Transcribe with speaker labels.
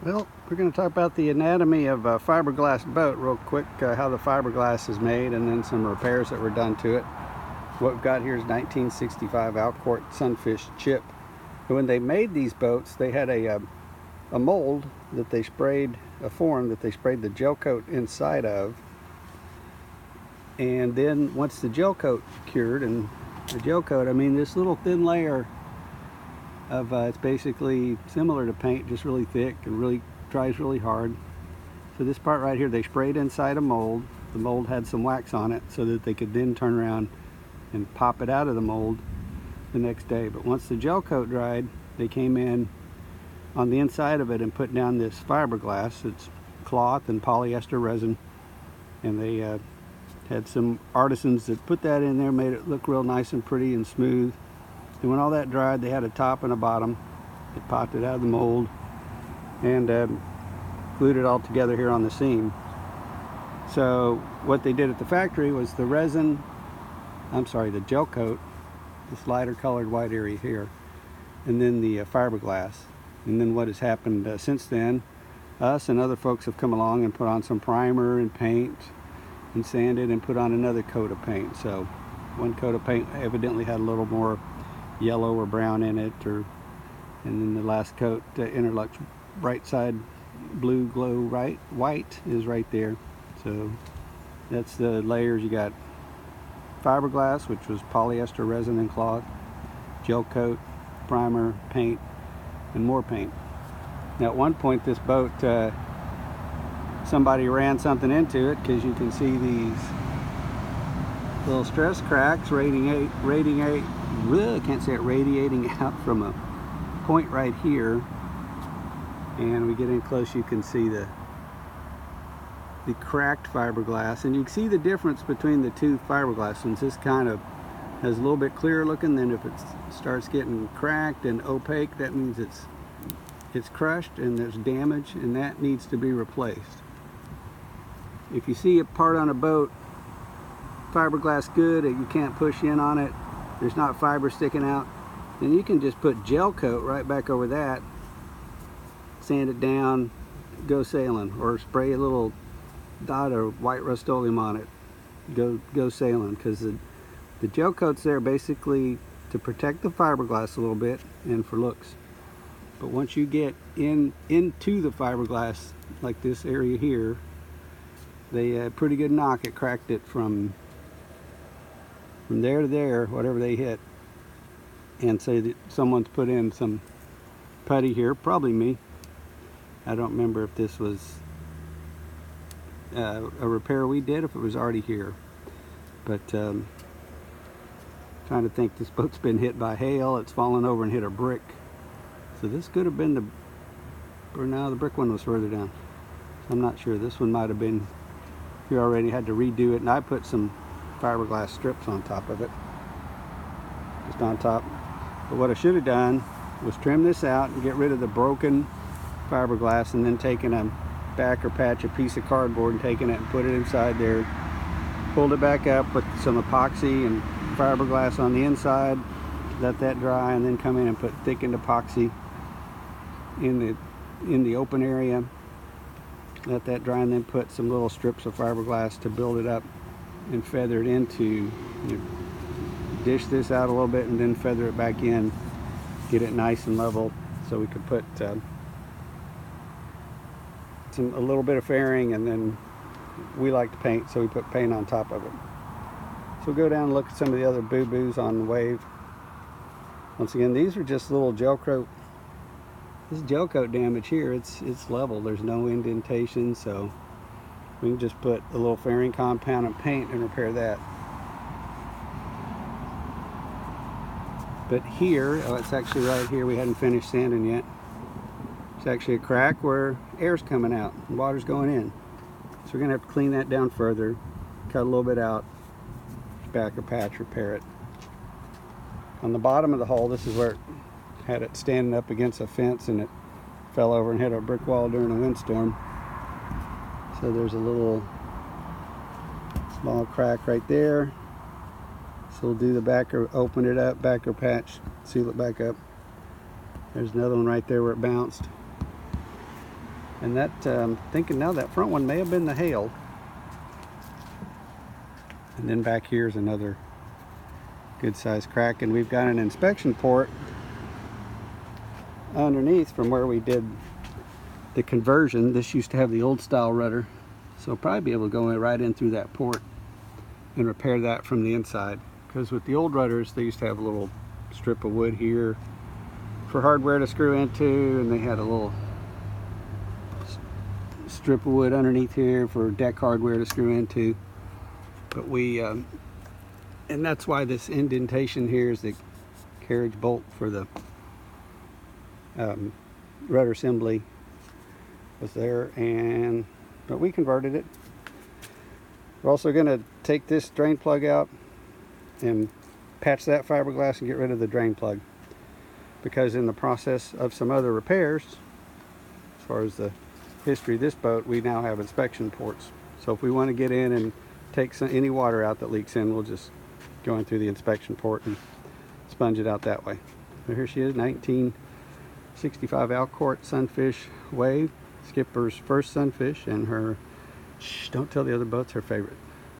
Speaker 1: Well, we're going to talk about the anatomy of a fiberglass boat real quick, how the fiberglass is made, and then some repairs that were done to it. What we've got here is 1965 Alcourt Sunfish chip. And when they made these boats, they had a mold that they sprayed, a form that they sprayed the gel coat inside of. And then once the gel coat cured, and the gel coat, I mean this little thin layer of it's basically similar to paint, just really thick and really dries really hard. So this part right here, they sprayed inside a mold. The mold had some wax on it so that they could then turn around and pop it out of the mold the next day. But once the gel coat dried, they came in on the inside of it and put down this fiberglass. It's cloth and polyester resin, and they had some artisans that put that in there, made it look real nice and pretty and smooth. And when all that dried, they had a top and a bottom. They popped it out of the mold and glued it all together here on the seam. So what they did at the factory was the gel coat, this lighter colored white area here, and then the fiberglass. And then what has happened since then, us and other folks have come along and put on some primer and paint and sanded and put on another coat of paint. So one coat of paint evidently had a little more yellow or brown in it, and then the last coat, Interlux bright side blue glow white is right there. So that's the layers. You got fiberglass, which was polyester resin and cloth, gel coat, primer, paint, and more paint. Now at one point this boat, somebody ran something into it, because you can see these little stress cracks radiating out from a point right here. And we get in close, you can see the cracked fiberglass, and you can see the difference between the two fiberglass ones. This kind of has a little bit clearer looking. Then if it starts getting cracked and opaque, that means it's crushed and there's damage, and that needs to be replaced. If you see a part on a boat, fiberglass good, you can't push in on it, there's not fiber sticking out, then you can just put gel coat right back over that, sand it down, go sailing, or spray a little dot of white Rust-Oleum on it, go sailing. Because the gel coat's there basically to protect the fiberglass a little bit and for looks. But once you get into the fiberglass, like this area here, they had a pretty good knock. It cracked it from there to there, whatever they hit. And say that someone's put in some putty here, probably me. I don't remember if this was a repair we did, if it was already here. But trying to think, this boat's been hit by hail, it's fallen over and hit a brick. So this could have been or now the brick one was further down. I'm not sure. This one might have been here already, had to redo it, and I put some fiberglass strips on top of it, just on top. But what I should have done was trim this out and get rid of the broken fiberglass, and then taken a backer patch, a piece of cardboard, and taken it and put it inside there, pulled it back up, put some epoxy and fiberglass on the inside, let that dry, and then come in and put thickened epoxy in the open area, let that dry, and then put some little strips of fiberglass to build it up and feather it into. You dish this out a little bit and then feather it back in, get it nice and level, so we could put a little bit of fairing, and then we like to paint, so we put paint on top of it. So we'll go down and look at some of the other boo-boos on the wave. Once again, these are just little gel coat. This gel coat damage here, it's level, there's no indentation, so we can just put a little fairing compound and paint and repair that. But here, it's actually right here, we hadn't finished sanding yet. It's actually a crack where air's coming out and water's going in. So we're gonna have to clean that down further, cut a little bit out, backer patch, repair it. On the bottom of the hull, this is where it had it standing up against a fence, and it fell over and hit a brick wall during a windstorm. So there's a little small crack right there. So we'll do the backer, open it up, backer patch, seal it back up. There's another one right there where it bounced. And that, thinking now, that front one may have been the hail. And then back here's another good sized crack, and we've got an inspection port underneath from where we did the conversion. This used to have the old style rudder, so we'll probably be able to go right in through that port and repair that from the inside, because with the old rudders they used to have a little strip of wood here for hardware to screw into, and they had a little strip of wood underneath here for deck hardware to screw into. But we and that's why this indentation here is the carriage bolt for the rudder assembly was there, but we converted it. We're also going to take this drain plug out and patch that fiberglass and get rid of the drain plug, because in the process of some other repairs, as far as the history of this boat, we now have inspection ports. So if we want to get in and take any water out that leaks in, we'll just go in through the inspection port and sponge it out that way. So here she is, 1965 Alcourt Sunfish Wave, Skipper's first Sunfish, and her, shh, don't tell the other boats, her favorite.